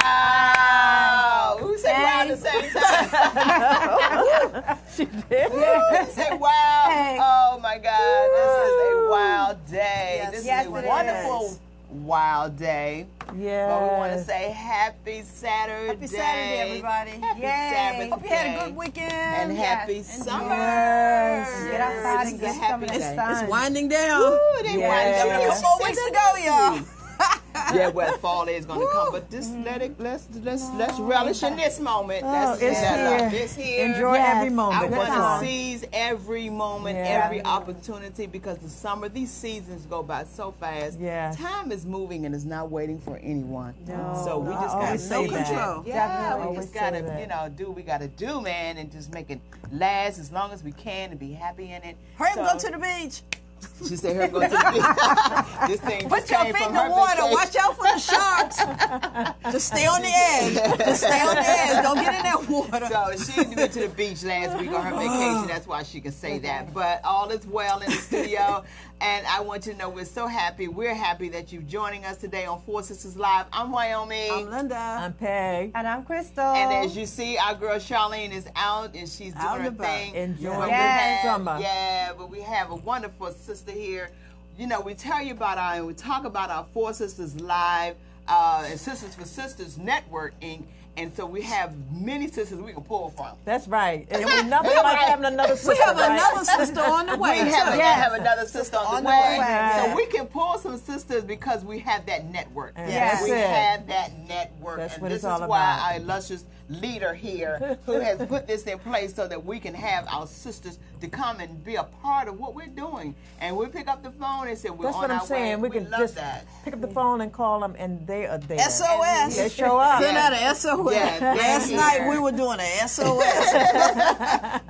Wow. Who said wow at the same time? She did. Who said wow? Hey. Oh my God. This is a wild day. Yes, This is yes, a it wonderful is. wild day. Yeah. But we want to say happy Saturday. Happy Saturday, everybody. Happy Yay. Sabbath Hope you had a day. good weekend. And happy Yes. summer. Yes. Get outside and This is get a some happy of the day. sun. It's winding down. Woo, they Yeah. winding down. Yeah. She Couple more said weeks to that go, last y'all. week. Yeah, well, fall is going to come, but just let's relish in this moment. Oh, Let's it's here. It's here. Enjoy Yes. every I moment. want That's all. to seize every moment, Yeah. every opportunity, because the summer, these seasons go by so fast. Yeah. Time is moving and is not waiting for anyone. No, So we no, just I got always no say that. control. Yeah, Definitely. we Always just say got to, that. do what we got to do, man, and just make it last as long as we can and be happy in it. Hurry up, So- go to the beach. She said, "Her go to the beach." This thing Put just your came feet in from the her water. vacation. Watch out for the sharks. Just stay on the edge. Just stay on the edge. Don't get in that water. So she went to the beach last week on her vacation. That's why she can say that. But all is well in the studio. And I want you to know we're so happy. We're happy that you're joining us today on Four Sisters Live. I'm Wyoming. I'm Linda. I'm Peg. And I'm Crystal. And as you see, our girl Charlene is out and she's Out doing her and about. thing. Enjoying But we the have- summer. Yeah, but we have a wonderful sister here. You know, we tell you about our, and we talk about our Four Sisters Live and Sisters for Sisters Network, Inc. And so we have many sisters we can pull from. That's right. And we're nothing like having another sister. We have right? another sister on the way. We have, too. have another sister on the way. way. So we can pull some sisters because we have that network. Yes. We That's it. have that network. That's and what this it's is all why about. our illustrious leader here who has put this in place so that we can have our sisters to come and be a part of what we're doing. And we pick up the phone and say, we're That's on what I'm our saying. way. We can love just that. pick up the phone and call them, and they are there. SOS. They show up. Send out an SOS. Yeah, they're Last here. night we were doing an SOS.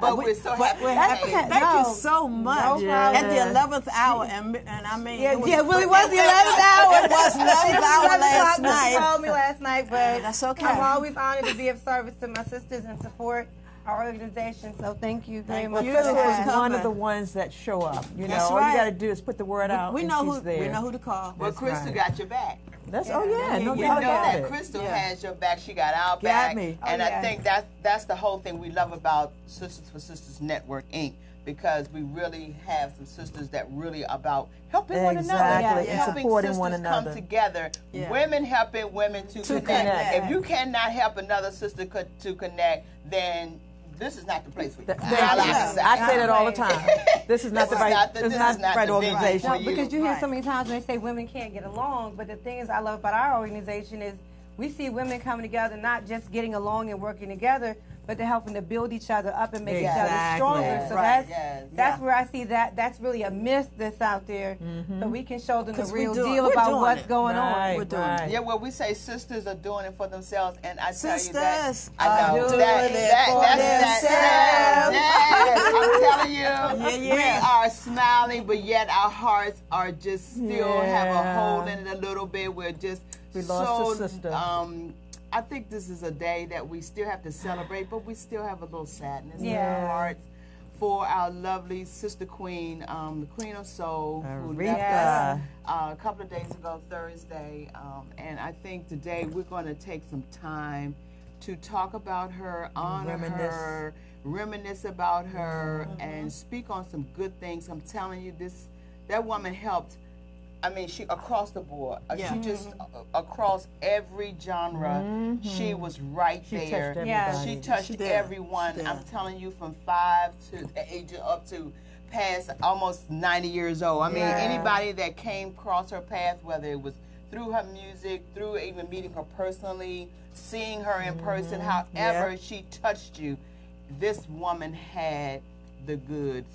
But we're so happy. We're happy. Thank you so much. problem. At the 11th hour, and I mean, Yeah, it was, it really was the 11th hour. It was 11th hour last She night. called me last night, but That's okay. I'm always honored to be of service to my sisters and support our organization. So thank you very much. you. for Crystal that. is one of the ones that show up. You know, That's all right. you got to do is put the word out. We and know she's who there. we know who to call. Well, That's Crystal right. got your back. That's no We doubt know about that it. Crystal Yeah. has your back. She got our Got back. me. And Oh, I yeah. think that's the whole thing we love about Sisters for Sisters Network, Inc. Because we really have some sisters that really about helping one another. Exactly, and Helping supporting sisters one another. come together. Yeah. Women helping women to connect. connect. If you cannot help another sister to connect, then this is not the place for you. Thank All you. I can say. I say that all the time. This is not the right. This is not the right the venue organization. for No, because you hear Right. so many times when they say women can't get along, but the things I love about our organization is we see women coming together, not just getting along and working together, but they're helping to build each other up and make each other Exactly. stronger. So Right, that's yes. that's where I see that's really a myth that's out there. So we can show them the 'Cause we real do it. deal We're about doing what's it. going Right, on. We're doing right. Yeah, well, we say sisters are doing it for themselves, and I tell you that Sisters I know are that, doing it that, for that's themselves. yes, I'm telling you, Yeah, yeah. we are smiling, but yet our hearts are just still have a Yeah. hole in it a little bit. We're just We lost so a sister. I think this is a day that we still have to celebrate, but we still have a little sadness in Yeah. our hearts for our lovely sister queen, the Queen of Soul, who left Aretha. us a couple of days ago, Thursday. And I think today we're going to take some time to talk about her, honor her, reminisce about her, and speak on some good things. I'm telling you, that woman helped. I mean, she across the board. Yeah. She just across every genre. She was right She touched there. everybody. Yeah. She touched She did. everyone. She did. I'm telling you, from 5 to the age of up to past almost 90 years old. I mean, Yeah. anybody that came across her path, whether it was through her music, through even meeting her personally, seeing her in person, however she touched you, this woman had the goods.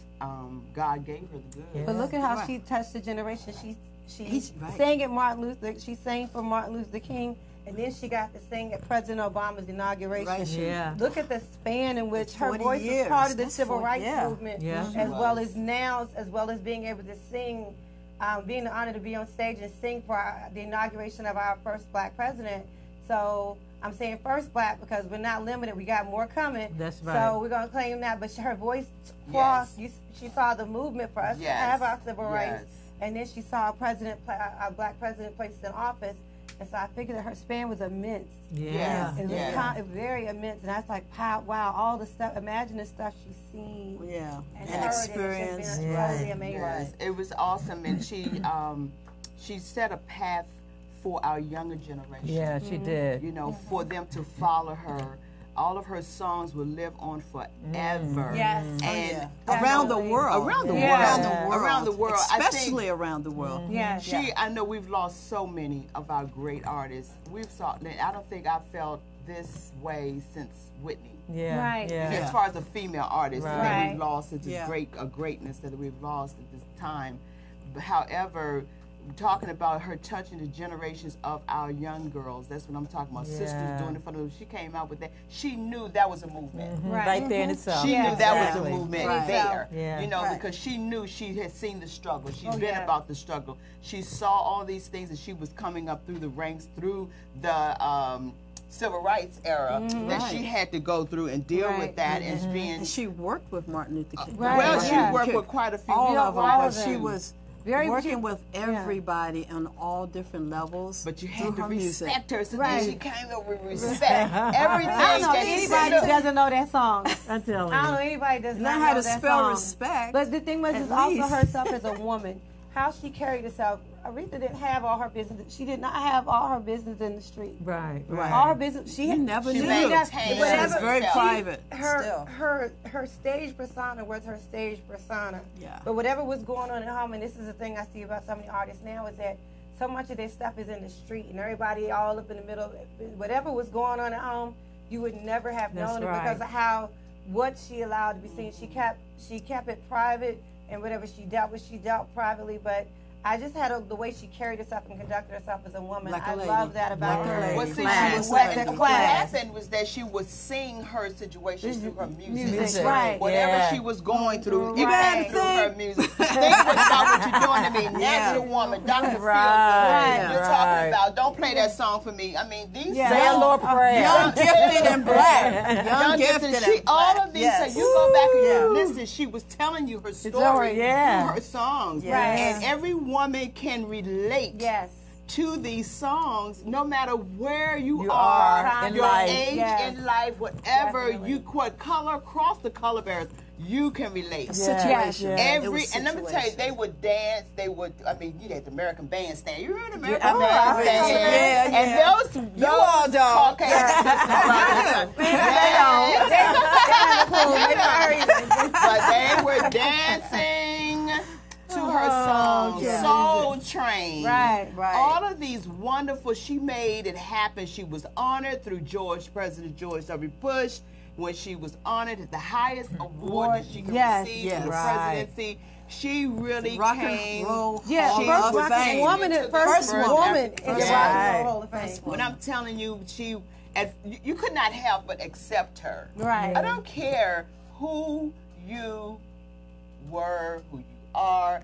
God gave her the goods. But look at how Right. she touched the generation. She He's right. sang at Martin Luther. She sang for Martin Luther King, and then she got to sing at President Obama's inauguration. Right. Yeah. Look at the span in which her 40 voice years. was part of the That's civil 40, rights yeah. movement, Yeah. as well as now, as well as being able to sing, being the honor to be on stage and sing for the inauguration of our first black president. So I'm saying first black because we're not limited. We got more coming. That's right. So we're gonna claim that. But her voice crossed. She saw the movement for us to Yes. have our civil rights. Yes. And then she saw a black president placed in office, And so I figured that her span was immense. Yeah. It was very immense. And I was like, wow, all the stuff, imagine the stuff she's seen. Yeah. And And heard, experience. and it's been totally amazing. Yes, it was awesome. And she set a path for our younger generation. Yeah, she did. You know, for them to follow her. All of her songs will live on forever. Yes. And around the world. Around the world. Around the world. Especially around the world. Yes. I know we've lost so many of our great artists. I don't think I've felt this way since Whitney. Yeah. Right. Yeah. As far as a female artist that Right. we've lost, it's just a greatness that we've lost at this time. But however, talking about her touching the generations of our young girls, that's what I'm talking about. Yeah. Sisters doing it for them. She came out with that. She knew that was a movement. Right there in itself. She knew that was Exactly. a movement Right. there. Yeah. You know, Right. because she knew she had seen the struggle. She's been about the struggle. She saw all these things as she was coming up through the ranks, through the civil rights era, that she had to go through and deal with that as being. And she worked with Martin Luther King. Well, she worked with quite a few all people. of them, all but of them. she was working with everybody on all different levels. But you through had to her music. respect her, so Right. then she came up with respect. Everything I don't know that she anybody said. who doesn't know that song. I'm telling I don't you. know anybody does Learn not how know to that spell song. respect. But the thing was, at is also least. herself as a woman, how she carried herself. Aretha didn't have all her business. She did not have all her business in the street. Right. All her business. She had never She knew. maintained She was very herself. private. Her stage persona was her stage persona. Yeah. But whatever was going on at home, and this is the thing I see about so many artists now, is that so much of their stuff is in the street, and everybody all up in the middle. Whatever was going on at home, you would never have known it because of what she allowed to be seen. She kept it private, and whatever she dealt privately. But I just had the way she carried herself and conducted herself as a woman. Like a I lady. love that about Like a her. lady. Well, see, Class. what happened was that she would sing her situations through her music. Right. Whatever she was going through, it Right. came through her music. Think about what you're doing to me. Natural woman, Dr. Feel Right. You're talking about, don't play that song for me. I mean, these Say a songs. Lord prayer. Young, gifted, and black. Young, gifted, and black. All of these, Yes. so you go back and you listen, she was telling you her story through her songs. Yes. Right. And every woman can relate Yes. to these songs, no matter where you are in your life. age Yes. in life, whatever Definitely. what color, across the color barriers, you can relate. Situation. Yeah. Every and let me tell you, they would dance. They would. I mean, you had the American Bandstand. You remember the American Yeah, Bandstand? yeah, And those You all don't. Caucasian sisters, but they were dancing to her song Soul Train. Right. All of these wonderful, she made it happen. She was honored through President George W. Bush, when she was honored at the highest award that she could receive from the presidency. She really Rock came. and roll. Yeah, Hall first of rock Fame. woman, first woman in the Rock and Roll Hall of Fame. When I'm telling you, you could not help but accept her. Right. I don't care who you were, who you are,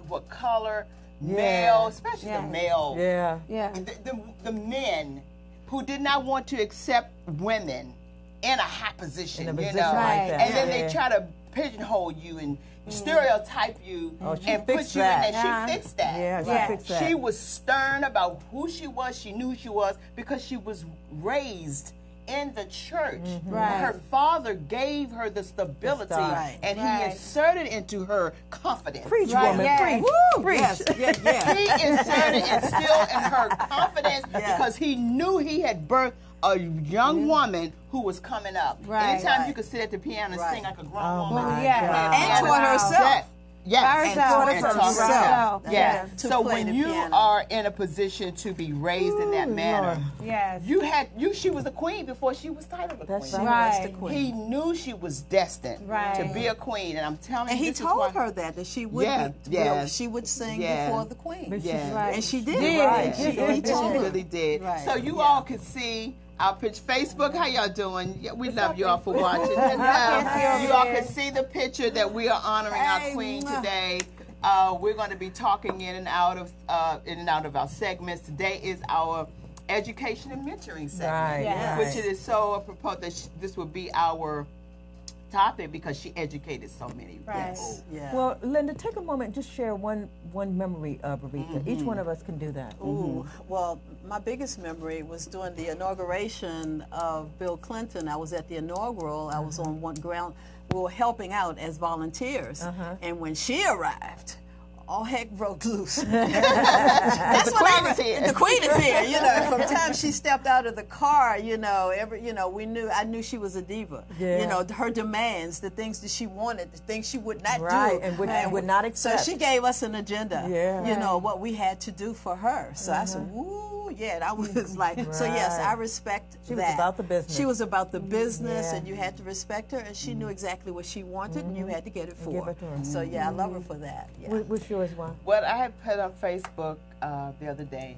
what color, male, especially the male. Yeah. Yeah. The men who did not want to accept women in a high position, In a you position know, like that. and then they try to pigeonhole you and stereotype you and put you in that. She fixed that. Yeah, she fixed that. She was stern about who she was. She knew who she was because she was raised in the church. Right. Her father gave her the stability, and he inserted into her confidence. Preach, woman, preach. Woo! Preach. Yes. He inserted and instilled in her confidence because he knew he had birthed a young woman who was coming up. Anytime you could sit at the piano and sing like a grown woman. And taught herself. Yes, and taught herself. Yes. To So play when the you piano. are in a position to be raised in that manner, Yes. she was a queen before she was titled a queen. That's Right. The queen. He knew she was destined to be a queen, and I'm telling And you, he this is told why- her that she would she would sing before the queen. Yeah. And she did. Right. He She told her. really did. Right. So you all could see our picture. Facebook, how y'all doing? Yeah, we love you all for watching. And, you all can see the picture that we are honoring our queen today. We're going to be talking in and out of our segments. Today is our education and mentoring segment, Right, Yes. which it is so apropos that this will be our topic because she educated so many people. Yeah. Well, Linda, take a moment, just share one memory of Aretha. Each one of us can do that. Ooh, well, my biggest memory was during the inauguration of Bill Clinton. I was at the inaugural. I was on one ground. We were helping out as volunteers. And when she arrived, all heck broke loose. That's the Queen is here. The Queen is here. You know, from the time she stepped out of the car, I knew she was a diva. Yeah. You know, her demands, the things that she wanted, the things she would not do, and would not accept. So she gave us an agenda. Yeah. You know what we had to do for her. So I said, "Woo, yeah." I was like, so yes, I respect that. She was about the business. She was about the business, and you had to respect her, and she knew exactly what she wanted, and you had to get it for her. So yeah, I love her for that. Yeah. What's yours, Juan? Well, I had put on Facebook the other day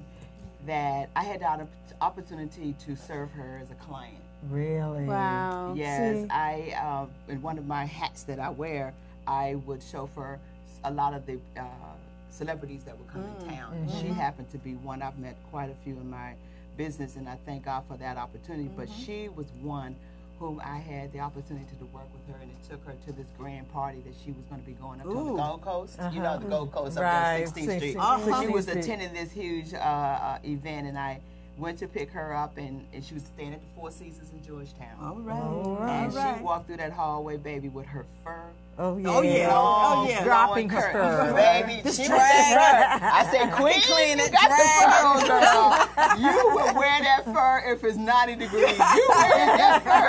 that I had the opportunity to serve her as a client. Really? Wow. Yes, I in one of my hats that I wear, I would chauffeur a lot of the celebrities that would come in town. She happened to be one. I've met quite a few in my business, and I thank God for that opportunity. But she was one whom I had the opportunity to work with her, and it took her to this grand party that she was going to be going up to the Gold Coast. You know, the Gold Coast up there, 16th Street. She was attending this huge event, and I went to pick her up, and she was staying at the Four Seasons in Georgetown. All right. And she walked through that hallway, baby, with her fur. Oh yeah. Oh yeah. Dropping her fur. Baby, she was fur. I said, Queen, you got the fur on, girl. You would wear that fur if it's 90 degrees. You wear that fur.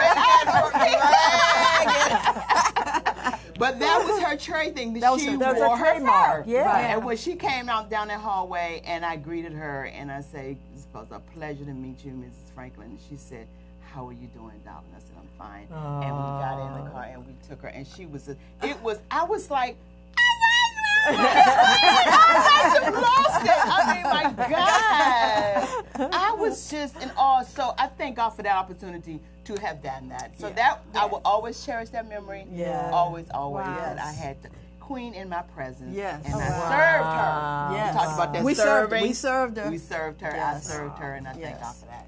But that was her trade thing. That she wore her fur. Yeah. And when she came out down that hallway, and I greeted her, and I said, "It was a pleasure to meet you, Mrs. Franklin." And she said, "How are you doing, darling?" I said, "I'm fine." And we got in the car and we took her, and she was. I was like, I lost it. I mean, my God, I was just in awe. So I thank God for that opportunity to have done that. So I will always cherish that memory. Yeah. Always. That I had the Queen in my presence. Yes. And I served her. Yes. We talked about that We serving. We served her. We served her. Yes. I served her, and I thank God for that.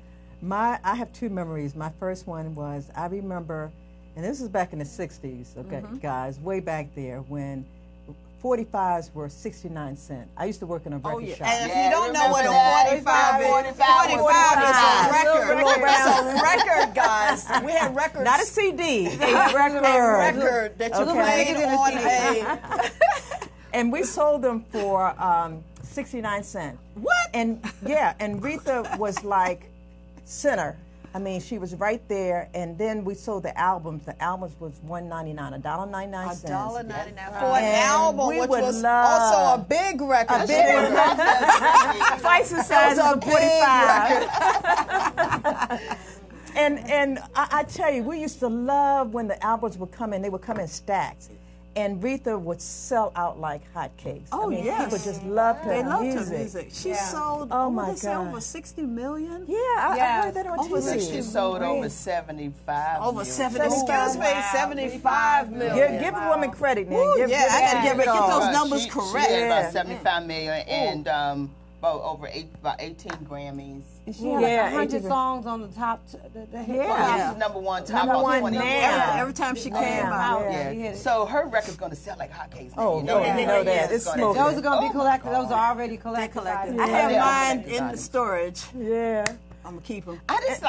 I have two memories. My first one was, I remember, and this was back in the 60s, okay, guys, way back there when 45s were 69 cents. I used to work in a record shop. And if you don't know what a 45 is, 45 is a record. That's a record, guys. We had records. Not a CD. A record. A record that you played on a... And we sold them for 69 cents. What? And Aretha was like center. I mean, she was right there, and then we sold the albums. The albums was $1.99, $1.99. $1.99 for an album, which was also a big record. A big record. Twice the size of a 45. And I tell you, we used to love when the albums would come in. They would come in stacks. And Aretha would sell out like hotcakes. Oh, yes. People just loved her music. They loved her music. She sold, over 60 million? Yeah, I heard that on TV. She sold over 75 Over million. 70, excuse me, 75 million. Give a woman credit, man. I got to get those numbers correct. She did about 75 million and about 18 Grammys. She had like 100 songs on the top. The hit. She was number one top number one 20 now. Every time she came out. Yeah. So her record's going to sell like hotcakes. Oh, you know that. It's smoking. Those are going to be collected. Those are already collected. I have mine in the storage. Yeah. I'm going to keep them. I just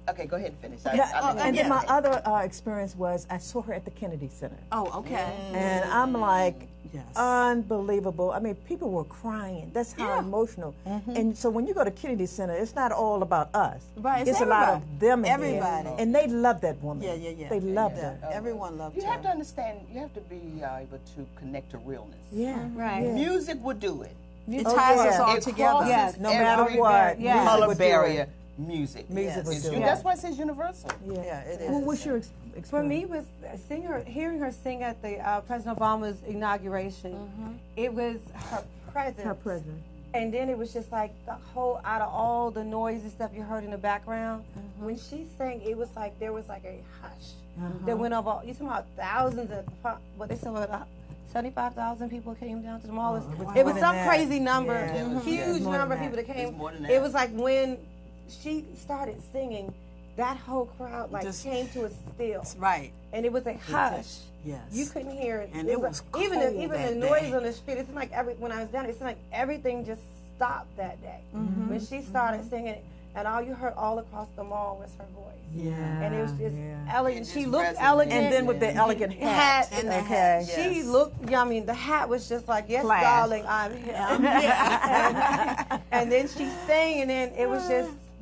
okay, go ahead and finish. And then my other experience was I saw her at the Kennedy Center. Oh, okay. And I'm like, unbelievable. I mean, people were crying. That's how emotional. And so when you go to Kennedy Center, it's not all about us. Right, it's a lot of them. Everybody. And they love that woman. Yeah. They loved her. Everyone loved her. You have to understand, you have to be able to connect to realness. Yeah. Right. Yeah. Music would do it. It ties us all together. Yes, no matter what. Color barrier. Music would do it. That's why it says universal. Yeah, it is. Well, what's your experience? For me, was hearing her sing at the President Obama's inauguration. It was her presence. Her presence. And then it was just like the whole, out of all the noise and stuff you heard in the background, when she sang, it was like there was like a hush that went over. You talking about thousands of, what they said, 75,000 people came down to the mall. It was some crazy number, huge number of people that came. It was like when she started singing, that whole crowd like Just came to a still. Right. And it was a hush. Yes. You couldn't hear it. And it was cold even that the noise day. on the street. It's like when I was down, it's like everything just stopped that day. Mm-hmm. When she started singing, and all you heard all across the mall was her voice. Yeah. And it was just yeah. elegant. It She just looked resonated. elegant. And then with the elegant hat. And the okay. hat. she Yes. looked, I mean, the hat was just like, yes, Class. darling, I'm here. And then she sang, and then it was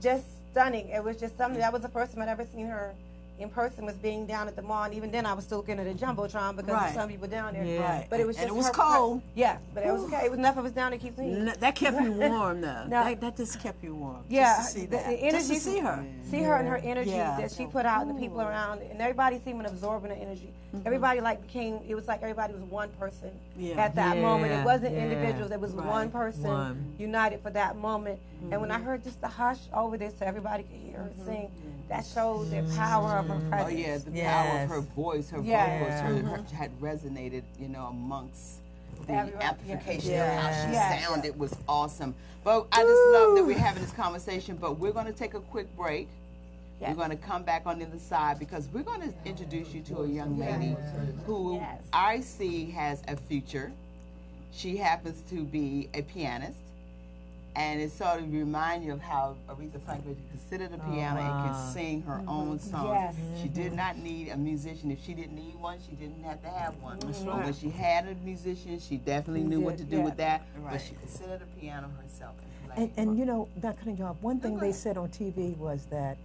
just stunning. It was just something. That was the first time I'd ever seen her in person, was being down at the mall, and even then I was still looking at a jumbotron because Right. there's some people down there. Yeah. Right. But it was And just it was her cold. Yeah, but it was okay. It was enough of us down to keep singing. That kept you warm, though. No. That just kept you warm. Yeah, Just to see the that. energy, Just to see her. see her and her energy Yeah. that she put out, and the people around, and everybody seemed absorbing the energy. Everybody it was like everybody was one person Yeah. at that moment. It wasn't Yeah. individuals. It was Right. one person One. united for that moment. And when I heard just the hush over this, so everybody could hear her sing, that showed the power of her presence. Oh yeah, the power Yes. of her voice, her Yeah. vocals, had resonated, amongst the Everyone, amplification yeah. of how she Yeah. sounded was awesome. But I just love that we're having this conversation. But we're going to take a quick break. Yes. We're going to come back on the other side because we're going to introduce you to a young lady who Yes. I see has a future. She happens to be a pianist. And it sort of reminds you of how Aretha Franklin could sit at the piano and can sing her own songs. Yes. She did not need a musician. If she didn't need one, she didn't have to have one. But right. when she had a musician, she definitely knew what to do Yeah. with that. Right. But she could sit at the piano herself and play. And not cutting you off, one thing they said on TV was that,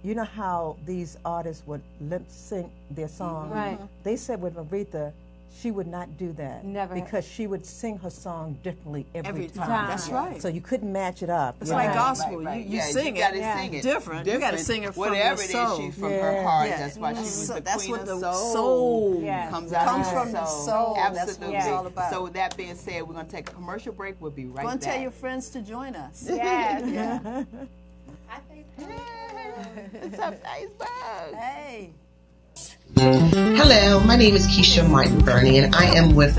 you know how these artists would lip sync their song? Right. They said with Aretha, she would not do that. Never. Because she would sing her song differently every time. That's right. So you couldn't match it up. It's you like know? gospel. Right. You Yeah, sing you gotta it sing it different. You gotta sing it from whatever your it is, soul. she from Yeah. her heart. Yeah. That's why she was the That's queen what of the soul. soul Yes. Comes out comes of from the the soul. soul. That's Absolutely. what it's all about. So with that being said, we're going to take a commercial break. We'll be right Go and back. tell your friends to join us. Yes. Yeah. What's up, Facebook? Hey. Hello, my name is Keisha Martin Burney, and I am with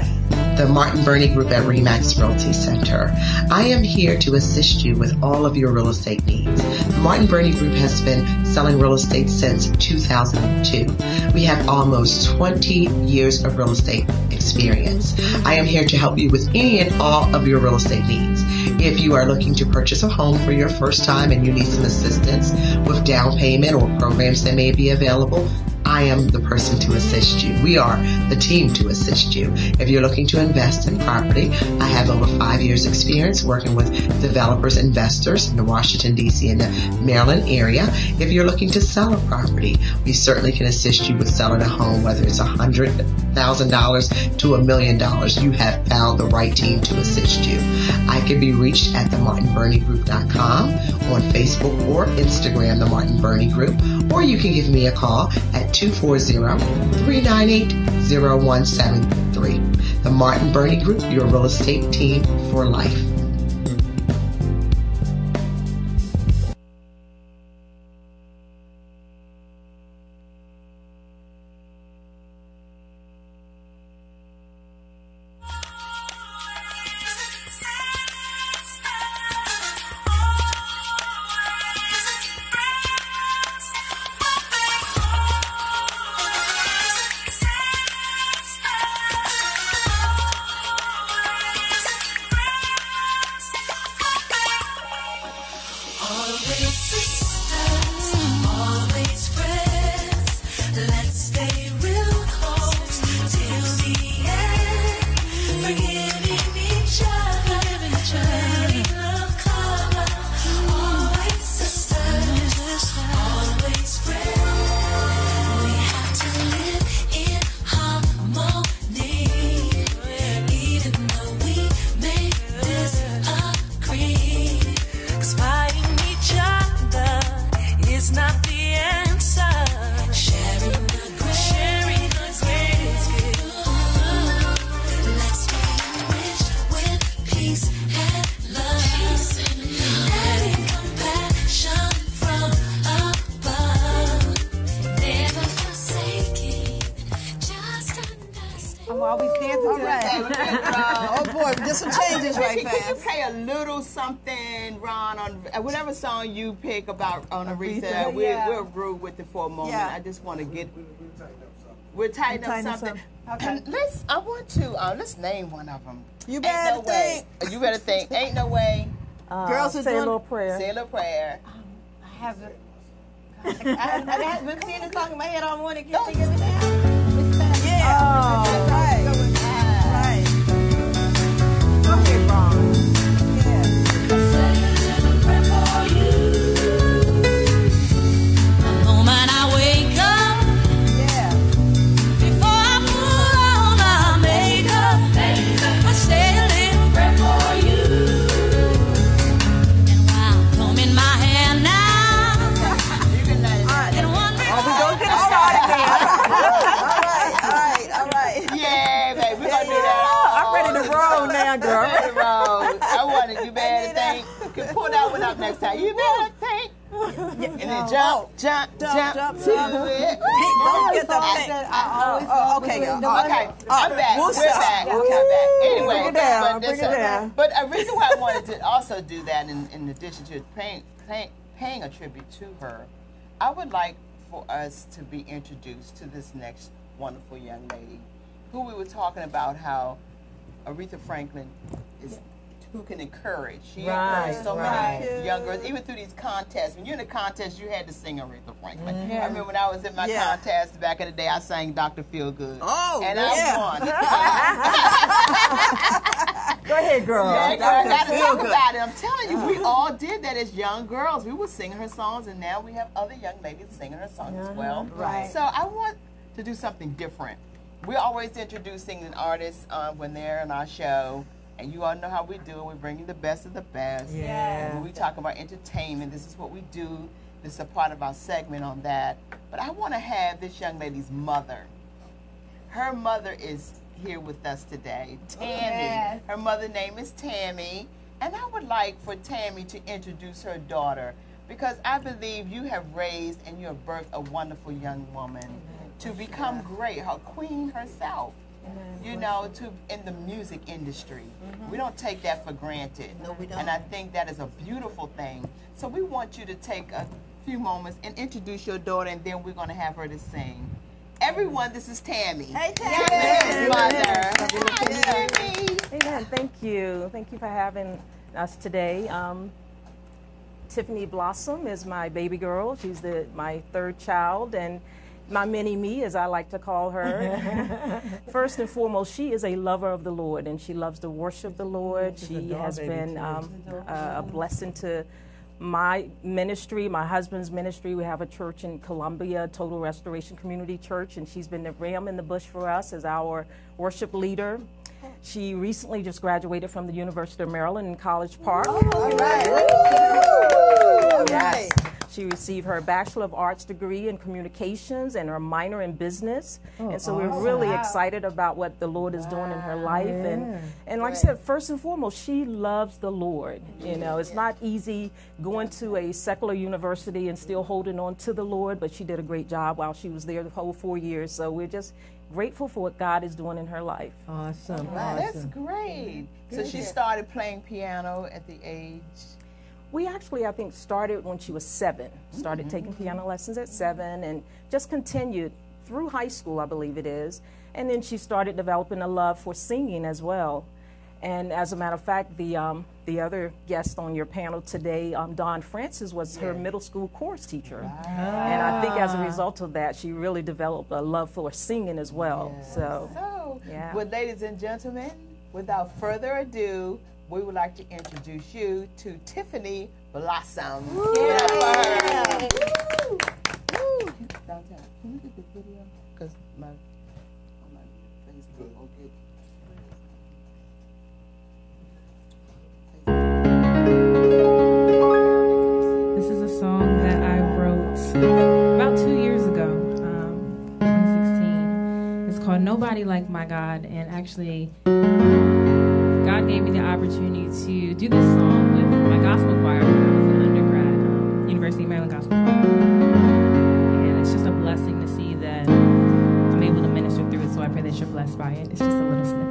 the Martin Burney Group at RE/MAX Realty Center. I am here to assist you with all of your real estate needs. The Martin Burney Group has been selling real estate since 2002. We have almost 20 years of real estate experience. I am here to help you with any and all of your real estate needs. If you are looking to purchase a home for your first time and you need some assistance with down payment or programs that may be available, I am the person to assist you. We are the team to assist you. If you're looking to invest in property, I have over 5 years experience working with developers, investors in the Washington, D.C. and the Maryland area. If you're looking to sell a property, we certainly can assist you with selling a home, whether it's $100,000 to $1 million. You have found the right team to assist you. I can be reached at themartinburneygroup.com, on Facebook or Instagram, The Martin Burney Group, or you can give me a call at 240-398-0173. The Martin Burney Group, your real estate team for life. I'm always dancing to that. Oh boy, just some changes right fast. Can you play a little something, Ron, on whatever song you pick about on Aretha? We'll groove with it for a moment. Yeah. I just want to get. We're tighten up something. Okay. Let's name one of them. You better think. You better think. Ain't no way. Girls are say doing a little prayer. Say a little prayer. I haven't. I've been seeing this song in my head all morning. Can't think of it now. Yeah. Right. Right. Go ahead, Ron. Yeah. Girl. I wanted you better think. Pull that one up next time. You better think. And then jump to it. Don't get the thing. Okay, okay. I'm back. We're back. Anyway, bring it down. But a reason why I wanted to also do that, in addition to paying a tribute to her, I would like for us to be introduced to this next wonderful young lady, who we were talking about how Aretha Franklin is who can encourage. She encouraged so many young girls, even through these contests. When you're in a contest, you had to sing Aretha Franklin. I remember when I was in my contest back in the day, I sang Dr. Feelgood. Oh, and I won. Go ahead, girl. Yeah, girl, I gotta talk about it. I'm telling you, we all did that as young girls. We were singing her songs, and now we have other young ladies singing her songs as well. Right. So I want to do something different. We're always introducing an artist when they're on our show, and you all know how we do it. We bring you the best of the best. Yeah. When we talk about entertainment, this is what we do. This is a part of our segment on that. But I want to have this young lady's mother. Her mother is here with us today, Tammy. Yes. Her mother's name is Tammy, and I would like for Tammy to introduce her daughter, because I believe you have raised and you have birthed a wonderful young woman to become great, her queen herself. You know, in the music industry. We don't take that for granted. No, we don't. And I think that is a beautiful thing. So we want you to take a few moments and introduce your daughter, and then we're going to have her to sing. Everyone, this is Tammy. Hey, Tammy. Tammy's mother. Hi, Tammy. Amen. Thank you. Thank you for having us today. Tiffany Blossom is my baby girl. She's my third child, and my mini-me, as I like to call her. First and foremost, she is a lover of the Lord, and she loves to worship the Lord. She has been a blessing to my ministry, my husband's ministry. We have a church in Columbia, Total Restoration Community Church, and she's been the ram in the bush for us as our worship leader. She recently just graduated from the University of Maryland in College Park. All right. Yes. She received her Bachelor of Arts degree in Communications and her minor in Business. And so we're really excited about what the Lord is doing in her life. And like I said, first and foremost, she loves the Lord. You know, it's not easy going to a secular university and still holding on to the Lord, but she did a great job while she was there the whole 4 years. So we're just grateful for what God is doing in her life. Awesome. That's great. So she started playing piano at the age... We actually, I think, started when she was 7. Started taking piano lessons at 7 and just continued through high school, I believe it is. And then she started developing a love for singing as well. And as a matter of fact, the other guest on your panel today, Dawn Francis, was her middle school chorus teacher. And I think as a result of that, she really developed a love for singing as well. So, well, ladies and gentlemen, without further ado, we would like to introduce you to Tiffany Blossom. Downtown. Can you get the video? Because my Facebook will get... This is a song that I wrote about 2 years ago, 2016. It's called Nobody Like My God, and actually God gave me the opportunity to do this song with my gospel choir when I was an undergrad, University of Maryland Gospel Choir. And it's just a blessing to see that I'm able to minister through it, so I pray that you're blessed by it. It's just a little snippet.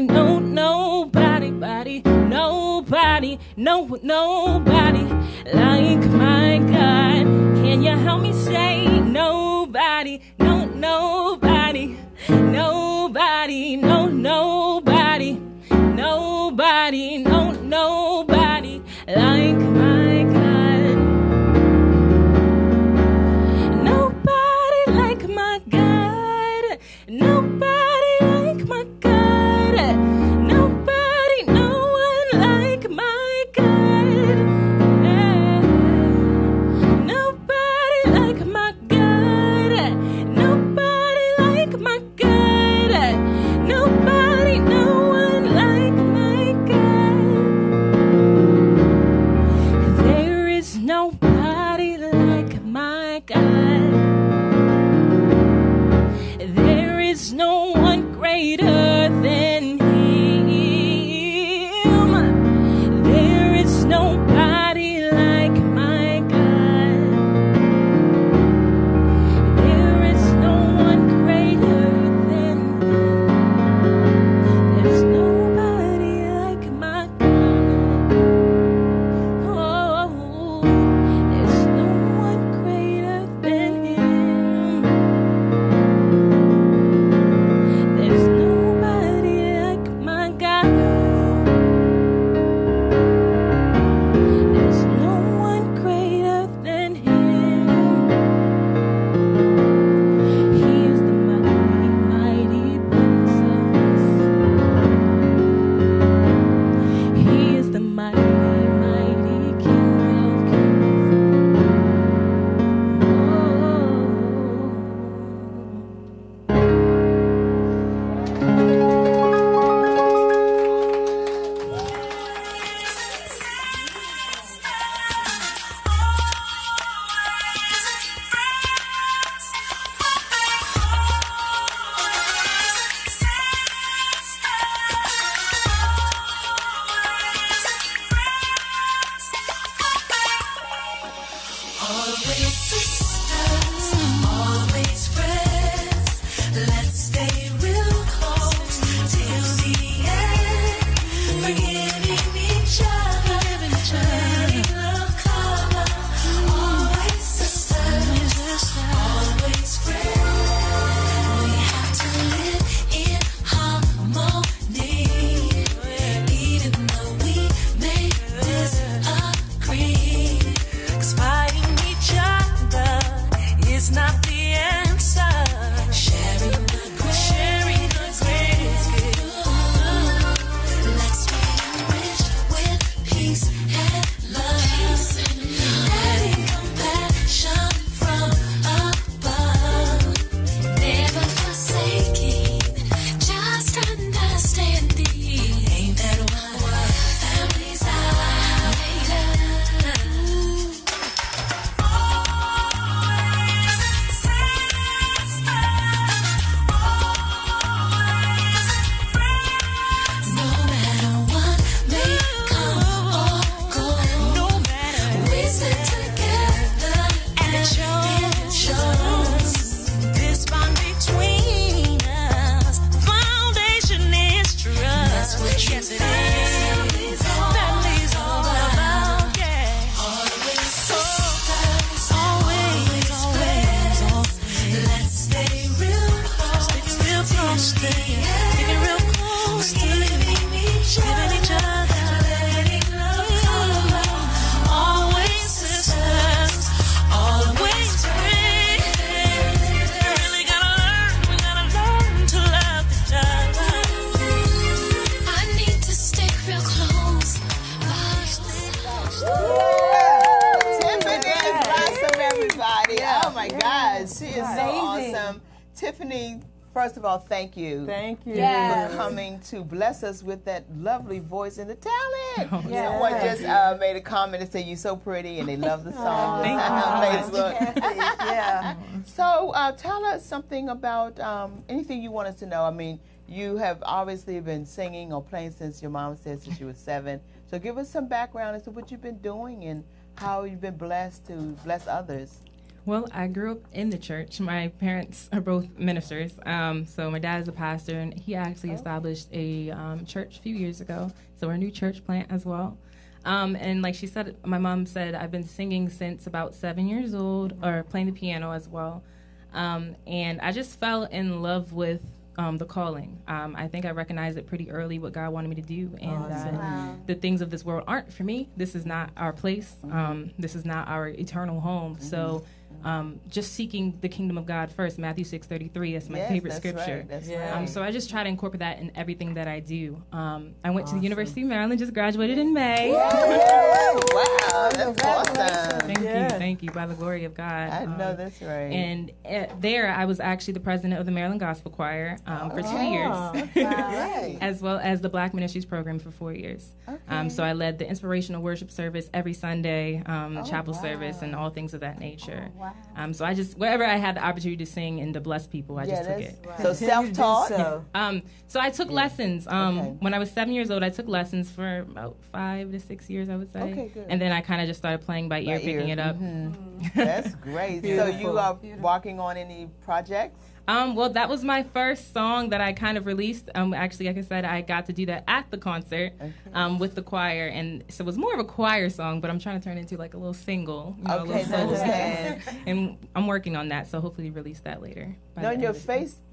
nobody, no, nobody, nobody, nobody, no, nobody like my God. Can you help me say nobody, no, nobody, nobody, no, nobody, nobody, no, nobody like my God. Nobody like my God. Nobody like my God. Nobody, no one like my God. Nobody like my God. Nobody like my God. Nobody, no one like my God. There is nobody like my God. There is no one greater than Him. There is nobody like my God. There is no one greater than Him. There's nobody like my God. Oh, there's no one greater than Him. There's nobody like my God. There's no one greater than Him. He is the mighty, mighty Prince of Peace. He is the mighty, mighty King of Kings. Always sisters, always friends. Let's stay real close till the end. Forgiving each other, letting love cover. Always sisters, always friends. We have to live in harmony, even though we may disagree. 'Cause fighting each other is not the answer. Sharing the grace. Let's be enriched with peace and love. Adding compassion from above. Never forsaking, just understanding. Ain't that what families are made of? No matter what may come or go, we stick together and it shows. This bond between us, foundation is trust. That's what yes, it is. Family's all about, yeah. Always sisters, always friends. Let's stay real close. Sticking real close to Sticking real close to Giving each other, letting love cover. Always sisters, always friends. Really we gotta learn to love each other. I need to stick real close. Tiffany Blossom, everybody. Oh my gosh, she is so Amazing. awesome. Tiffany, first of all, thank you. Thank you. Yes. For coming to bless us with that lovely voice and the talent. Yes. Someone just made a comment and said you're so pretty, and they love the song. Thank Just on Facebook. Yeah. So tell us something about anything you want us to know. I mean, you have obviously been singing or playing since your mom said since you were 7. So give us some background as to what you've been doing and how you've been blessed to bless others. Well, I grew up in the church. My parents are both ministers. So my dad is a pastor, and he actually established a church a few years ago. So we're a new church plant as well. And like she said, my mom said, I've been singing since about 7 years old, or playing the piano as well. And I just fell in love with the calling. I think I recognized it pretty early what God wanted me to do, and the things of this world aren't for me. This is not our place. This is not our eternal home. So just seeking the kingdom of God first. Matthew 6:33. That's my favorite scripture. Right, that's right. So I just try to incorporate that in everything that I do. I went to the University of Maryland. Just graduated in May. Wow, that's awesome. Thank you. By the glory of God. I know that's right. And there, I was actually the president of the Maryland Gospel Choir for 2 years, as well as the Black Ministries program for 4 years. So I led the inspirational worship service every Sunday, chapel service, and all things of that nature. So I just, wherever I had the opportunity to sing and to bless people, I just took it. So self-taught? So I took lessons. When I was 7 years old, I took lessons for about 5 to 6 years, I would say. Okay, good. And then I kind of just started playing by ear, picking it up. That's great. So you are working on any projects? Well, that was my first song that I kind of released. Actually, like I said, I got to do that at the concert with the choir, and so it was more of a choir song, but I'm trying to turn it into like a little single, you know, a little solo song. And I'm working on that, so hopefully release that later. On your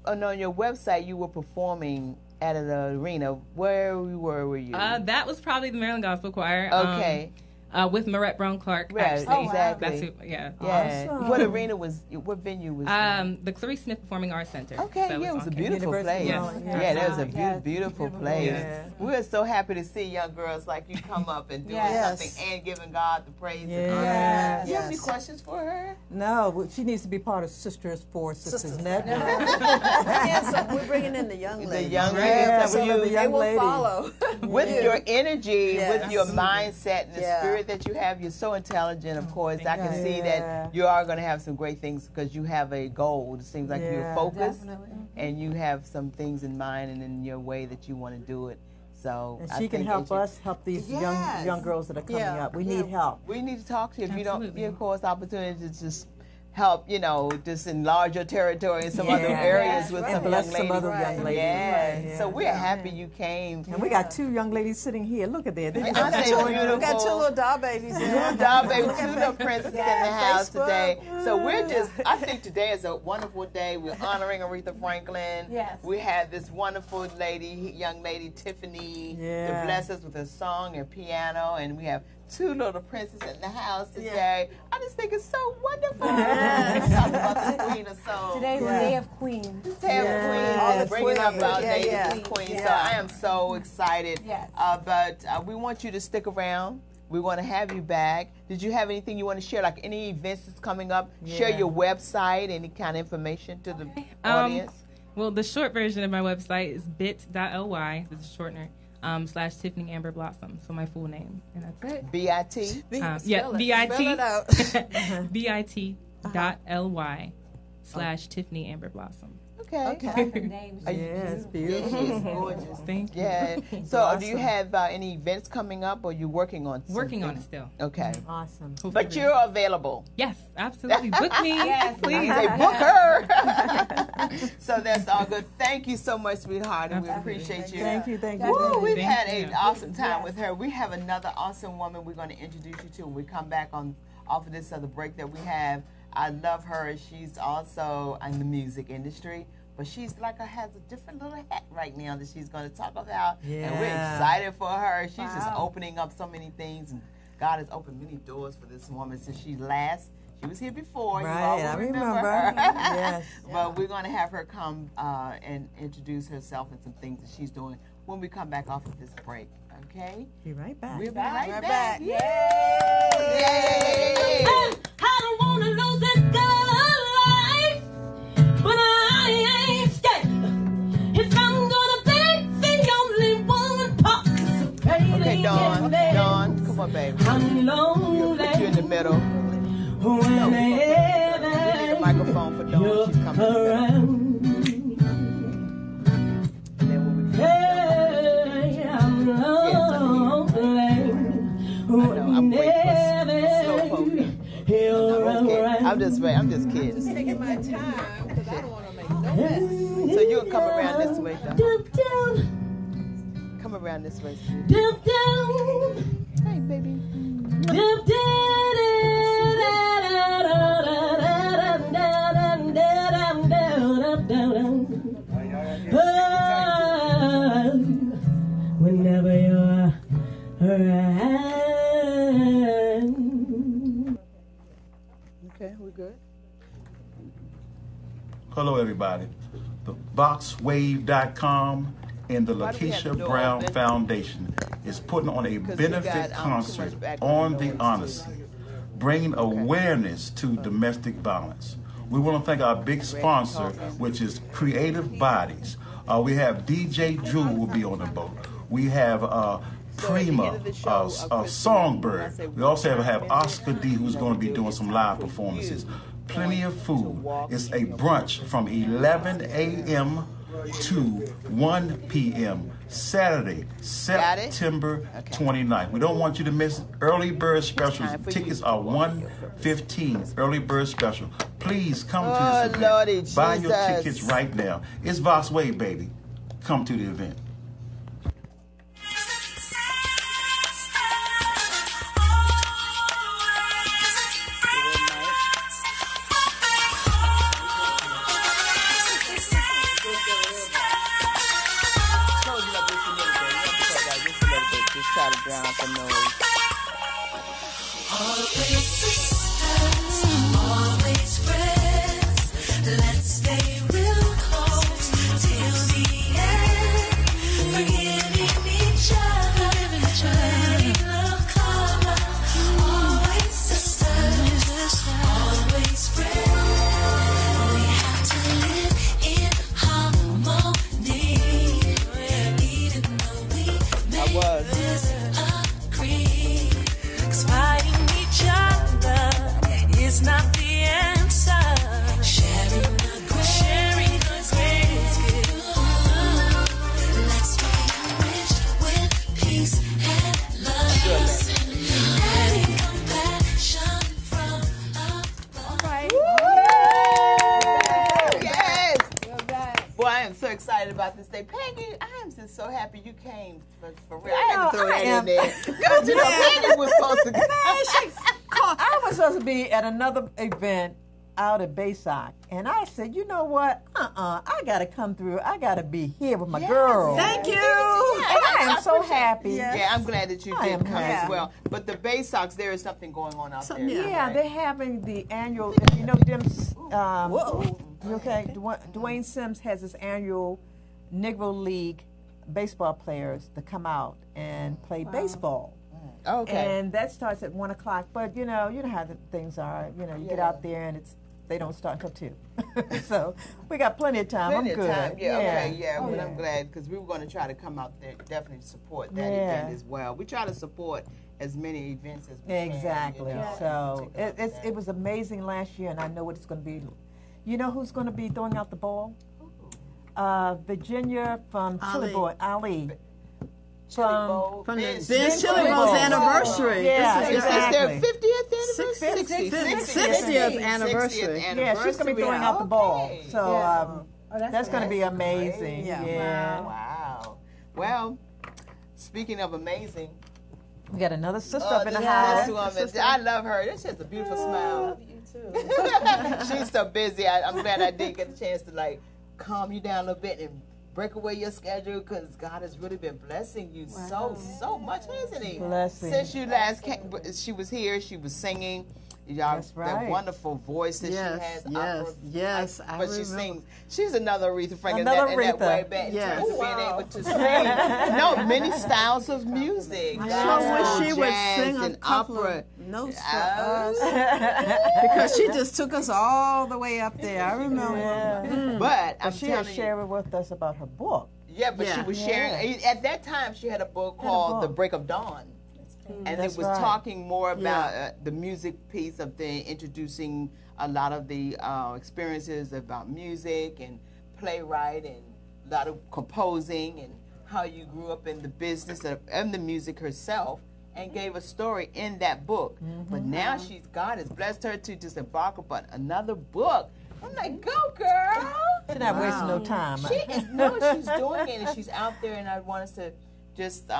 on your website, you were performing at an arena. Where were you? That was probably the Maryland Gospel Choir. Okay. With Marette Brown Clark. Right, actually. exactly. That's who, yeah. Awesome. What arena what venue was that? The Clarice Smith Performing Arts Center. Okay, so it was a beautiful place. Yes. Yeah, that was a beautiful place. Yes. We're so happy to see young girls like you come up and doing something and giving God the praise and honor. Do you have any questions for her? No, she needs to be part of Sisters for Sisters Network. So we're bringing in the young ladies. The young ladies. They will follow. With your energy, with your mindset and the spirit that you have, you're so intelligent, of course. I can see that you are going to have some great things because you have a goal. It seems like you're focused and you have some things in mind and in your way that you want to do it. So and she can help us help these young girls that are coming up. We need help. We need to talk to you. If you don't give, of course, opportunity to just help, just enlarge your territory in some other areas with some young ladies. Some other young ladies. Yeah. So we're happy you came. And we got 2 young ladies sitting here. Look at that. We got 2 little doll babies in there. Doll babies, 2 little princesses in the house today. So we're I think today is a wonderful day. We're honoring Aretha Franklin. Yes. We had this wonderful young lady, Tiffany, to bless us with a song and piano. And we have 2 little princesses in the house today. I just think it's so wonderful. Talk about the Queen of Soul. Today's the Day of Queens. Day of Queens and bringing up our Day of Queens. So I am so excited. Yes. But we want you to stick around. We want to have you back. Did you have anything you want to share, like any events that's coming up? Share your website, any kind of information to the audience? Well, the short version of my website is bit.ly. This is shortener. / Tiffany Amber Blossom, so my full name, and that's it. B-I-T? bit.ly / Tiffany Amber Blossom. Okay. Yes, beautiful. She is gorgeous. Thank you. Yeah. So, do you have any events coming up, or are you working on something? Working on it still. Okay. Awesome. But you're available. Yes, absolutely. Book me. Yes, please. Say book her. So that's all good. Thank you so much, sweetheart, and we appreciate you. Thank you. Woo, we've had an awesome time with her. We have another awesome woman we're going to introduce you to when we come back off of this other break that we have. I love her. She's also in the music industry, but she's has a different little hat right now that she's going to talk about, and we're excited for her. She's just opening up so many things, and God has opened many doors for this woman since she was here before. Right, you all I remember remember. her. Yes. But we're going to have her come and introduce herself and some things that she's doing when we come back off of this break. Okay? Be right back. We'll be right back. Yay! Yay! I don't want to lose this good life, but I ain't scared. If I'm gonna be the only one participating. Okay, Dawn, come on, baby. I'm lonely. We'll put you in the middle. Whenever we need a microphone for Dawn. She's coming around. And then when we hey, I'm lonely. I'm waiting for slow poking. I'm just kidding. Just taking my time because I don't want to make no mess. So you'll come around this way, though. Come around this way, Steve. Hey, baby. Whenever you're around. Okay, we're good. Hello, everybody. The VoxWave.com and the Why do we have the Lakeisha door Brown open? Foundation is putting on a Because we benefit got, concert too much background on the noise, too. Honesty, bringing awareness to domestic violence. We want to thank our big sponsor, which is Creative Bodies. We have DJ Drew will be on the boat. We have Prima, Songbird. We also have Oscar D, who's going to be doing some live performances. Plenty of food. It's a brunch from 11 a.m. to 1 p.m. Saturday, September 29th. We don't want you to miss early bird specials. Tickets are $115 early bird special. Please come to this event. Lordy Buy your Jesus. tickets right now. It's Vox Wave, baby. Come to the event. Just try to drown out the noise. Always sisters, always friends. Let's stay real close till the end. Forgiving each other, letting love cover. Always sisters, always friends. We have to live in harmony, even though we may disagree. 'Cause fighting each other is not the answer. Sharing the grace is good. Let's be rich with peace and love. Having compassion from above. Yes! Boy, I am so excited about this day. Peggy, I am just so happy you came for real. I had to throw that in there. Because you know, Peggy was supposed to I was supposed to be at another event out at Baysock, and I said, you know what? I got to come through. I got to be here with my girl. Thank you. And I am so happy. Yeah, I'm glad that you I did am come happy. as well. But the Bay Sox, there is something going on out there. Yeah, they're having the annual, you know, Dwayne Sims has his annual Negro League baseball players to come out and play baseball. Okay. And that starts at 1 o'clock. But you know how the things are. You know, you get out there and they don't start until 2. So we got plenty of time. Plenty I'm good. of time. Yeah, okay, yeah. Oh, But yeah. I'm glad because we were going to try to come out there, definitely support that Yeah. event as well. We try to support as many events as we Exactly. can. So it was amazing last year, and I know what it's going to be. You know who's going to be throwing out the ball? Virginia from Chili Boy, Ali. From From the Ben's Ben's Chili Chili Bowl. Bowl's anniversary. Yeah, This is exactly. Is their 50th anniversary? 60th anniversary. Yeah, she's going to be throwing out the ball. Okay. So that's going to be amazing. Yeah. Yeah. Wow. Well, speaking of amazing, We got another sister up in the this house. woman, I love her. She has a beautiful smile. You too. She's so busy. I'm glad I did get a chance to like calm you down a little bit and break away your schedule because God has really been blessing you so much, hasn't He? Blessing. Since you last came, she was here. She was singing. Y'all, That's right. that wonderful voice that Yes, she has. yes, I but she remember. sings. She's another Aretha Franklin Another in that Aretha. way back. Yes. Being able to sing. No, many styles of music. I sure wish she would jazz sing a and couple opera. of notes for Oh. us. Because she just took us all the way up there. I remember. Yeah. But I'm She telling was you. sharing with us about her book. Yeah, but she Yeah. was sharing. At that time, she had a book called The Break of Dawn. And That's it was right. talking more about the music piece of the introducing a lot of the experiences about music and playwright and a lot of composing and how you grew up in the business and the music herself and gave a story in that book. But now God has blessed her to just embark upon another book. I'm like, go girl! She's not wasting no time. She is, no, she's doing it, and she's out there, and I want us to just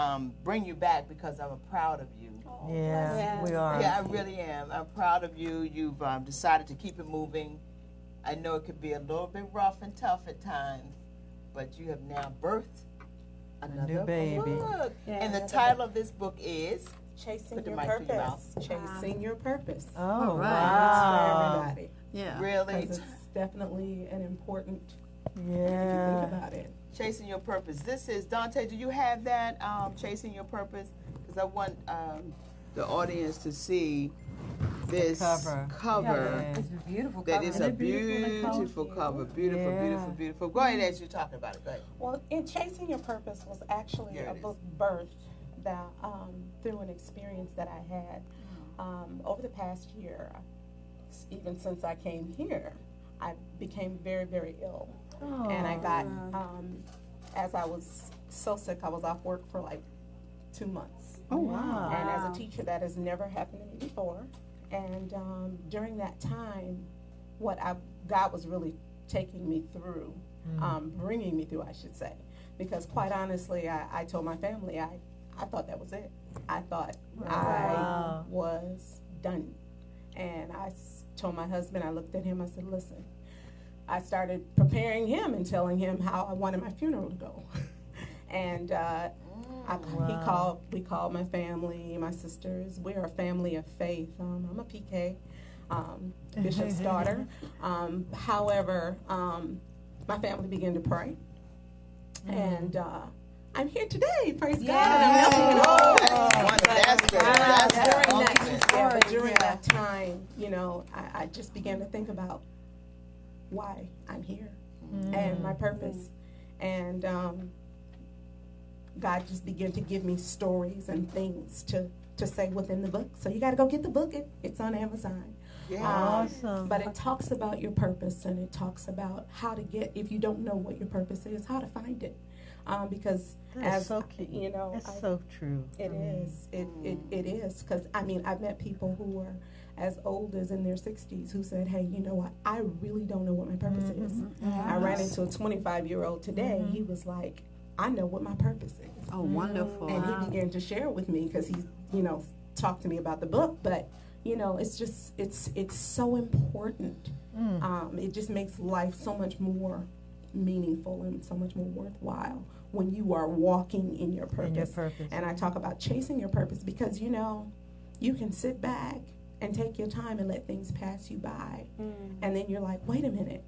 bring you back because I'm proud of you. Yeah, we are. Yeah, I really am. I'm proud of you. You've decided to keep it moving. I know it could be a little bit rough and tough at times, but you have now birthed another new baby. book. And the title of this book is Chasing Your Purpose. Chasing Your Purpose. Oh, right. wow. For everybody. Yeah. Really It's definitely an important, if you Yeah. think about it. Chasing Your Purpose. This is, Dante, do you have that, Chasing Your Purpose? Because I want the audience to see this cover. Yeah. It's a beautiful That cover. is a beautiful cover. Beautiful, Yeah. beautiful, beautiful. Go ahead as you're talking about it. Go ahead. Well, Chasing Your Purpose was actually There a it is. book birthed that, through an experience that I had over the past year. Even since I came here, I became very, very ill. And I got, as I was so sick, I was off work for like 2 months. Oh, wow. And as a teacher, that has never happened to me before. And during that time, God was really taking me through, bringing me through, I should say. Because quite honestly, I told my family, I thought that was it. I thought I was done. And I told my husband, I looked at him, I said, listen, I started preparing him and telling him how I wanted my funeral to go. And we called my family, my sisters. We're a family of faith. I'm a PK, Bishop's daughter. However, my family began to pray. And I'm here today, praise God. But during that time, I just began to think about why I'm here and my purpose. And God just began to give me stories and things to say within the book. So you got to go get the book. It's on Amazon. Yeah. Awesome. But it talks about your purpose, and it talks about how to get, if you don't know what your purpose is, how to find it. Because That's so key. That's so true. It is. It is. Because, I've met people who are as old as in their 60s who said, hey, you know what? I really don't know what my purpose is. I ran into a 25-year-old today. He was like, I know what my purpose is. Oh, wonderful. And he began to share with me because he, talked to me about the book. But, it's just, it's so important. It just makes life so much more meaningful and so much more worthwhile when you are walking in your purpose. And I talk about chasing your purpose because, you can sit back and take your time and let things pass you by. And then you're like, wait a minute.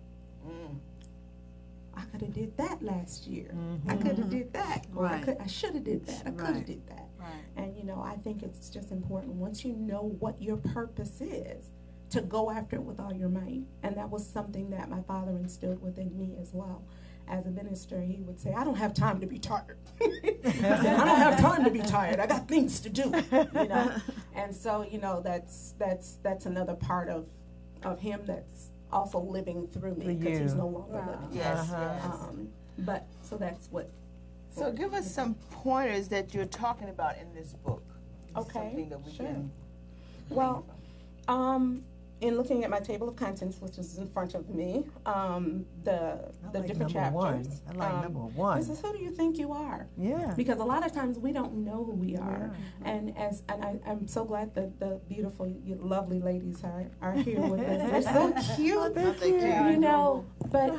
I could have did that last year. I could have did that. Or I should have did that. I could have did that. And, I think it's just important once you know what your purpose is to go after it with all your might. And that was something that my father instilled within me as well. As a minister, he would say, I don't have time to be tired. I said, I don't have time to be tired. I got things to do, And so, that's another part of him that's also living through me because he's no longer living. Yes, But, so that's what. So give us some pointers that you're talking about in this book. Okay, Something that we sure. can. Well, in looking at my table of contents, which is in front of me, the different chapters. I like number one. This is who do you think you are? Yeah. Because a lot of times we don't know who we are, and I'm so glad that the beautiful, lovely ladies are here with us. They're so cute. Thank you. But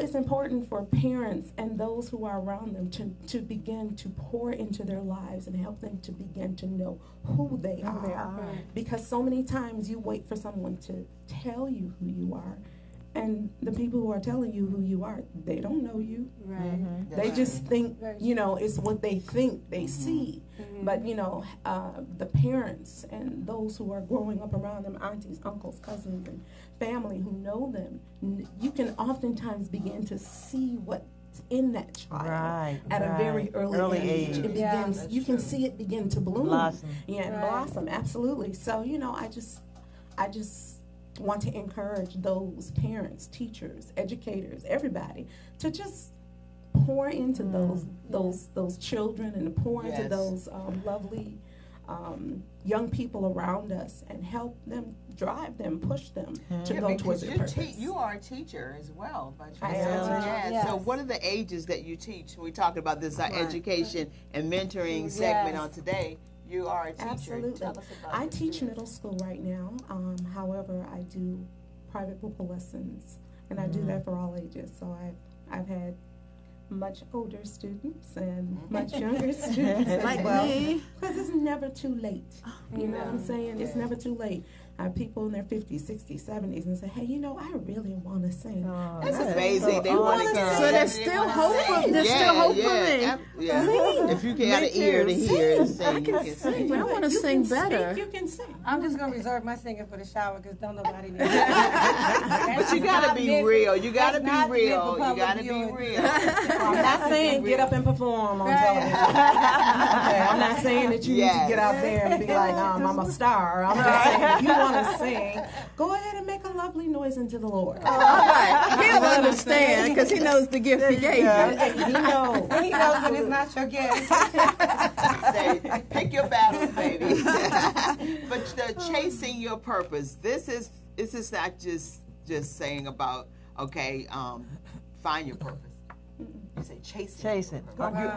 it's important for parents and those who are around them to begin to pour into their lives and help them to begin to know who they are. Because so many times you wait for someone to tell you who you are, and the people who are telling you who you are, they don't know you. They just think, it's what they think they see. But, the parents and those who are growing up around them, aunties, uncles, cousins, and family who know them, you can oftentimes begin to see what's in that child at a very early age. It begins, you can see it begin to bloom. Blossom. Blossom, absolutely. So, I just want to encourage those parents, teachers, educators, everybody to just pour into those children and to pour into those lovely young people around us and help them, drive them, push them to go towards their purpose. You are a teacher as well, by I am. yes. So what are the ages that you teach? We talked about this education and mentoring segment on today. You are a teacher. Absolutely. Tell us about I this teach student. middle school right now. However, I do private vocal lessons, and I do that for all ages. So I've had much older students and much younger students as Like well. me. Because it's never too late. You know what I'm saying? It's never too late. I have people in their 50s, 60s, 70s and say, hey, you know, I really want to sing. That's amazing. They want to sing. So there's still hope for there's still hope for me. If you get an ear to hear and sing, you can sing. I want to sing better. You can sing. I'm just going to reserve my singing for the shower because don't nobody need it. But you got to be real. You got to be not real. meant for You got to public be viewing. real. I'm not saying get up and perform on television. Okay, I'm not saying that you need to get out there and be like, I'm a star. I'm just saying if you want to sing, go ahead and make a lovely noise unto the Lord. Right. He'll understand because he knows the gift he gave you. He knows. He knows when it's not your gift. Say, pick your battles, baby. But chasing your purpose. This is not just saying about find your purpose. You say chase it.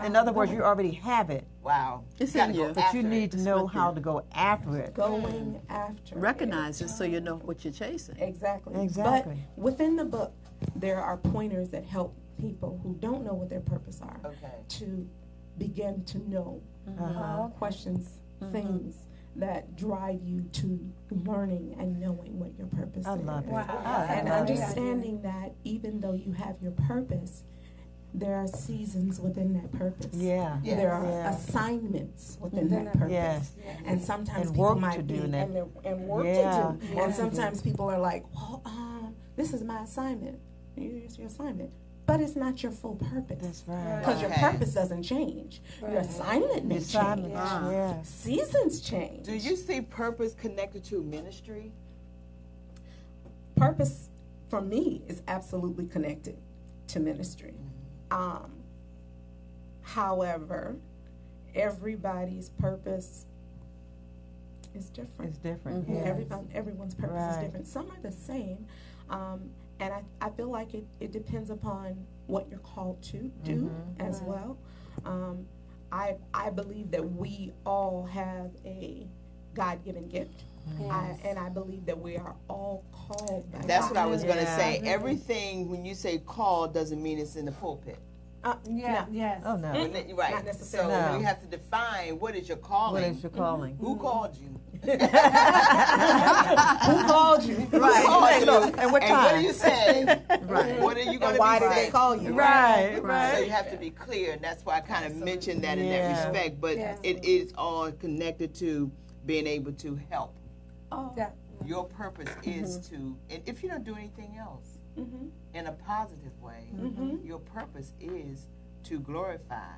In other words, you already have it. Wow. It's gotta in go you. But after you need it. to know how to go after it. Going after Recognize it so you know what you're chasing. Exactly. Exactly. But within the book, there are pointers that help people who don't know what their purpose are to begin to know questions, things that drive you to learning and knowing what your purpose is. I love it. And understanding that even though you have your purpose, there are seasons within that purpose. Yeah. There are assignments within that purpose. Yes. And sometimes And people work might to be do in that. and work Yeah. to do. And sometimes people are like, well, this is my assignment. It's your assignment. But it's not your full purpose. That's right. Because your purpose doesn't change. Your assignment may change. Yeah. Seasons change. Do you see purpose connected to ministry? Purpose, for me, is absolutely connected to ministry. However, everybody's purpose is different. It's different. Everyone's purpose is different. Some are the same. And I feel like it depends upon what you're called to do as well. I believe that we all have a God-given gift. And I believe that we are all called by That's God. what I was going to say. Everything, when you say called, doesn't mean it's in the pulpit. Yes. Oh, no. Right. Not necessarily. So we have to define what is your calling. What is your calling? Who called you? Who called you? Right. And what And time? what are you saying? Right. What are you going to be Why did they saying? call you? Right. So you have to be clear, and that's why I kind of mentioned that in that respect. But it is all connected to being able to help. Your purpose is to, and if you don't do anything else, in a positive way, your purpose is to glorify.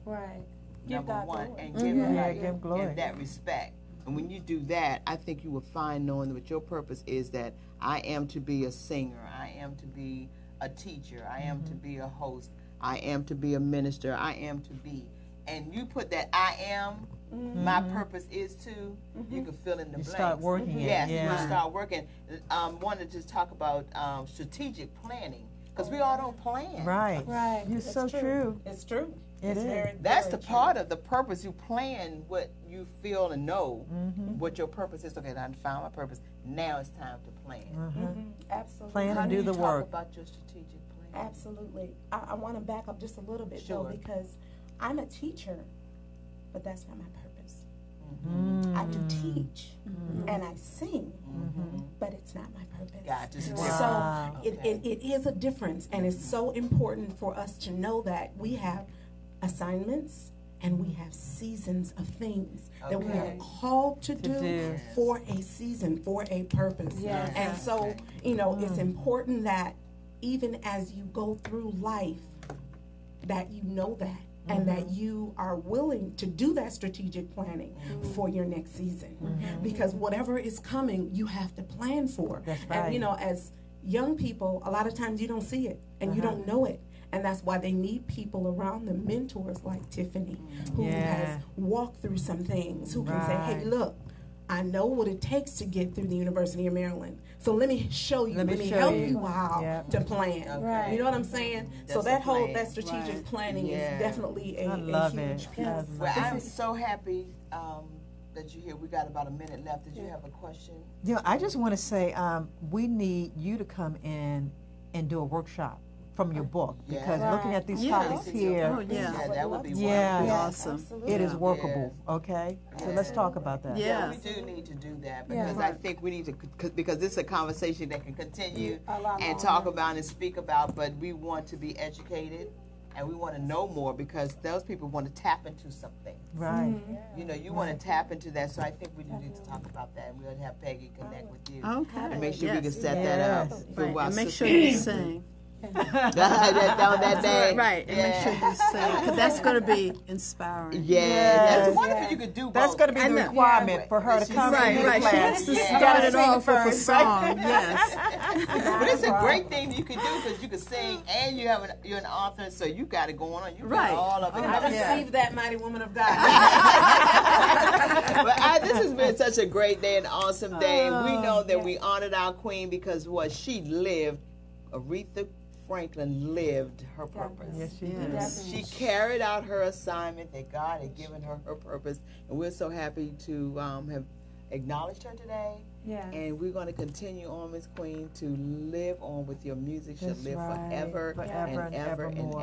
Right. Number one, and give glory. in that respect. And when you do that, I think you will find, knowing what your purpose is, that I am to be a singer, I am to be a teacher, I am to be a host, I am to be a minister, I am to be. And you put that I am, my purpose is to, you can fill in the blanks. Start working it. Yes, Yeah. you start working. Wanted to just talk about strategic planning, because we all don't plan. Right. Right. You're so true. It's true. It is. That's the part of the purpose. You plan what you feel and know what your purpose is. Okay, I found my purpose. Now it's time to plan. Absolutely. Plan and do the Talk work. about your strategic plan. Absolutely. I want to back up just a little bit, though, because I'm a teacher, but that's not my purpose. I do teach and I sing, but it's not my purpose. Gotcha. So it is a difference, and it's so important for us to know that we have assignments and we have seasons of things that we are called to do for a season, for a purpose. And so, it's important that even as you go through life, that you know that. And that you are willing to do that strategic planning for your next season. Because whatever is coming, you have to plan for. That's right. And, as young people, a lot of times you don't see it and you don't know it. And that's why they need people around them, mentors like Tiffany, who has walk through some things, who can say, hey, look, I know what it takes to get through the University of Maryland. So let me show you, let me help you how to plan. Okay. You know what I'm saying? That's so that strategic planning is definitely a huge piece. Well, I'm so happy that you're here. We got about a minute left. Did you have a question? Yeah, I just want to say we need you to come in and do a workshop from your book, because looking at these topics here, that would be awesome. It is workable, okay? So let's talk about that. Yeah, we do need to do that, because I think we need to, because this is a conversation that can continue and talk about and speak about, but we want to be educated and we want to know more, because those people want to tap into something. Right. You know, you want to tap into that, so I think we do need to talk about that, and we'll have Peggy connect with you. Okay. And make sure we can set that up. Right. And make sure you sing. that day. Right, and make sure you sing, because that's going to be inspiring. That's wonderful. You could do both. That's going to be the requirement for her to come in the class. She started it off with a song, But it's a great thing you can do, because you can sing and you're an author, so you got it going on. You got all of it. I received that, mighty woman of God. But this has been such a great day, an awesome day. We know that we honored our queen because she lived, Aretha Franklin lived her purpose. Yes, she did. She carried out her assignment that God had given her purpose, and we're so happy to have acknowledged her today. Yeah. And we're going to continue on, Miss Queen, to live on with your music. She'll live forever and ever and ever and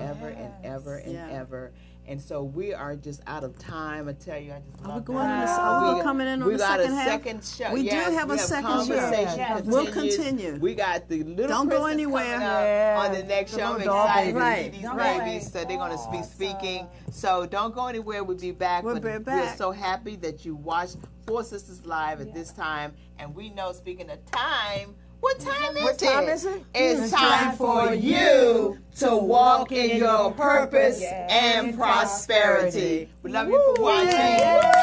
ever and ever. And so we are just out of time. I tell you, I just love we're coming in on the second half. We got a second show. We do have a second show. We'll continue. We got the little Don't go Princess anywhere coming up on the next show. I'm excited to see these babies. So they're going to be speaking. So don't go anywhere. We'll be back. We're so happy that you watched Four Sisters Live at this time. And we know, speaking of time, what time is it? It's time for you to walk in your purpose and prosperity. We love you for watching.